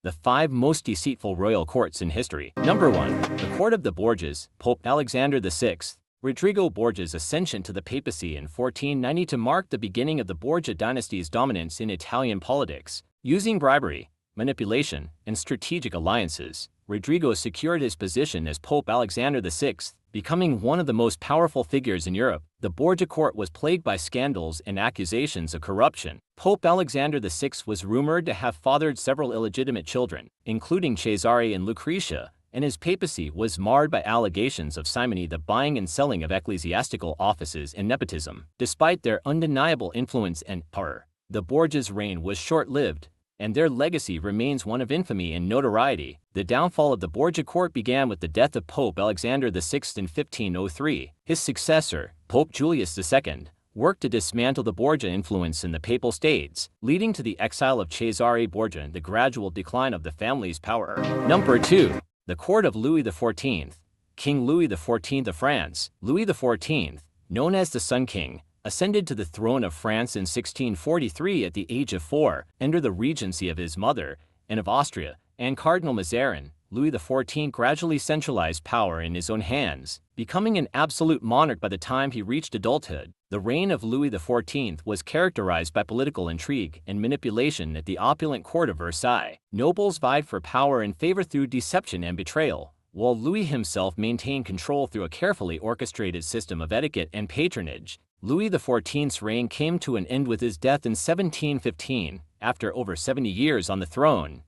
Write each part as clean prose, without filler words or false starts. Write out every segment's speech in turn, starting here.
the 5 most deceitful royal courts in history. Number 1. The Court of the Borgias, Pope Alexander VI. Rodrigo Borgia's ascension to the papacy in 1490 to mark the beginning of the Borgia dynasty's dominance in Italian politics. Using bribery, manipulation, and strategic alliances, Rodrigo secured his position as Pope Alexander VI, becoming one of the most powerful figures in Europe. The Borgia court was plagued by scandals and accusations of corruption. Pope Alexander VI was rumored to have fathered several illegitimate children, including Cesare and Lucretia, and his papacy was marred by allegations of simony, the buying and selling of ecclesiastical offices, and nepotism. Despite their undeniable influence and power, the Borgias' reign was short-lived, and their legacy remains one of infamy and notoriety. The downfall of the Borgia court began with the death of Pope Alexander VI in 1503. His successor, Pope Julius II, worked to dismantle the Borgia influence in the Papal States, leading to the exile of Cesare Borgia and the gradual decline of the family's power. Number 2. The Court of Louis XIV. King Louis XIV of France. Louis XIV, known as the Sun King, ascended to the throne of France in 1643 at the age of 4, under the regency of his mother, and of Austria, and Cardinal Mazarin. Louis XIV gradually centralized power in his own hands, becoming an absolute monarch by the time he reached adulthood. The reign of Louis XIV was characterized by political intrigue and manipulation at the opulent court of Versailles. Nobles vied for power and favor through deception and betrayal, while Louis himself maintained control through a carefully orchestrated system of etiquette and patronage. Louis XIV's reign came to an end with his death in 1715, after over 70 years on the throne.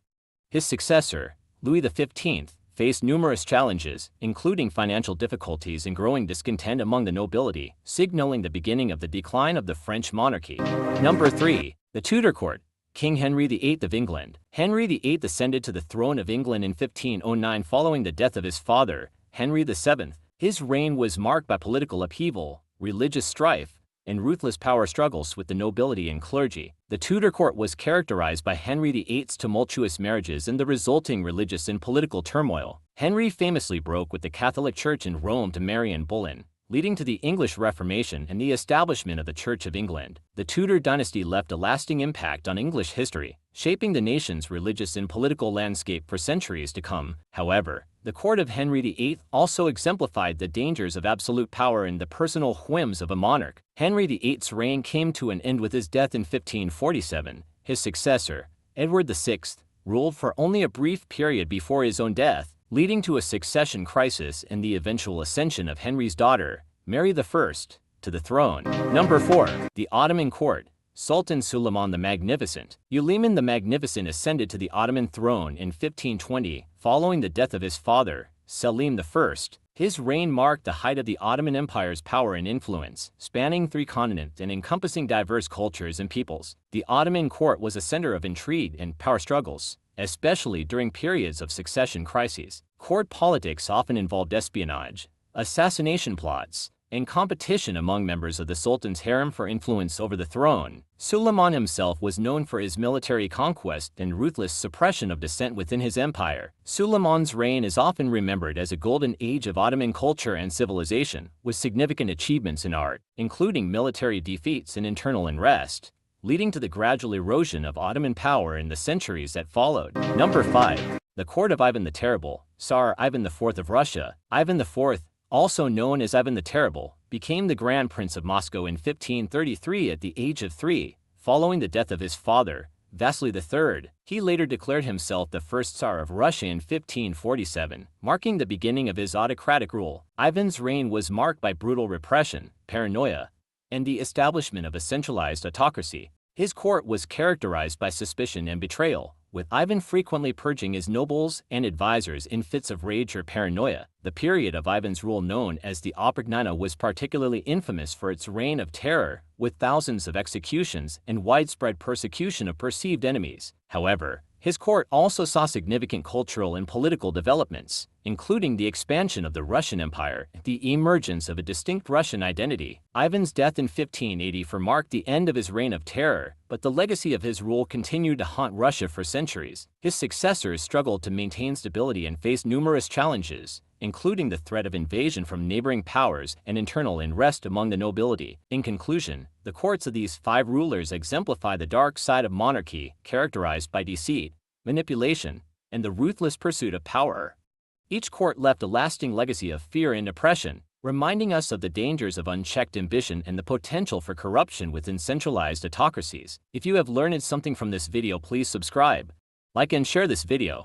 His successor, Louis XV, faced numerous challenges, including financial difficulties and growing discontent among the nobility, signaling the beginning of the decline of the French monarchy. Number 3. The Tudor Court. King Henry VIII of England. Henry VIII ascended to the throne of England in 1509 following the death of his father, Henry VII. His reign was marked by political upheaval, religious strife, and ruthless power struggles with the nobility and clergy. The Tudor court was characterized by Henry VIII's tumultuous marriages and the resulting religious and political turmoil. Henry famously broke with the Catholic Church in Rome to marry Anne Boleyn, leading to the English Reformation and the establishment of the Church of England. The Tudor dynasty left a lasting impact on English history, shaping the nation's religious and political landscape for centuries to come. However, the court of Henry VIII also exemplified the dangers of absolute power and the personal whims of a monarch. Henry VIII's reign came to an end with his death in 1547. His successor, Edward VI, ruled for only a brief period before his own death, leading to a succession crisis and the eventual ascension of Henry's daughter, Mary I, to the throne. Number 4. The Ottoman Court. Sultan Suleiman the Magnificent. Suleiman the Magnificent ascended to the Ottoman throne in 1520, following the death of his father, Selim I. His reign marked the height of the Ottoman Empire's power and influence, spanning 3 continents and encompassing diverse cultures and peoples. The Ottoman court was a center of intrigue and power struggles, especially during periods of succession crises. Court politics often involved espionage, assassination plots, and competition among members of the Sultan's harem for influence over the throne. Suleiman himself was known for his military conquest and ruthless suppression of dissent within his empire. Suleiman's reign is often remembered as a golden age of Ottoman culture and civilization, with significant achievements in art, including military defeats and internal unrest, leading to the gradual erosion of Ottoman power in the centuries that followed. Number 5. The Court of Ivan the Terrible. Tsar Ivan IV of Russia. Ivan IV, also known as Ivan the Terrible, became the Grand Prince of Moscow in 1533 at the age of 3, following the death of his father, Vasily III. He later declared himself the first Tsar of Russia in 1547, marking the beginning of his autocratic rule. Ivan's reign was marked by brutal repression, paranoia, and the establishment of a centralized autocracy. His court was characterized by suspicion and betrayal, with Ivan frequently purging his nobles and advisors in fits of rage or paranoia. The period of Ivan's rule, known as the Oprichnina, was particularly infamous for its reign of terror, with thousands of executions and widespread persecution of perceived enemies. However, his court also saw significant cultural and political developments, including the expansion of the Russian Empire and the emergence of a distinct Russian identity. Ivan's death in 1584 marked the end of his reign of terror, but the legacy of his rule continued to haunt Russia for centuries. His successors struggled to maintain stability and faced numerous challenges, including the threat of invasion from neighboring powers and internal unrest among the nobility. In conclusion, the courts of these 5 rulers exemplify the dark side of monarchy, characterized by deceit, manipulation, and the ruthless pursuit of power. Each court left a lasting legacy of fear and oppression, reminding us of the dangers of unchecked ambition and the potential for corruption within centralized autocracies. If you have learned something from this video, please subscribe, like and share this video.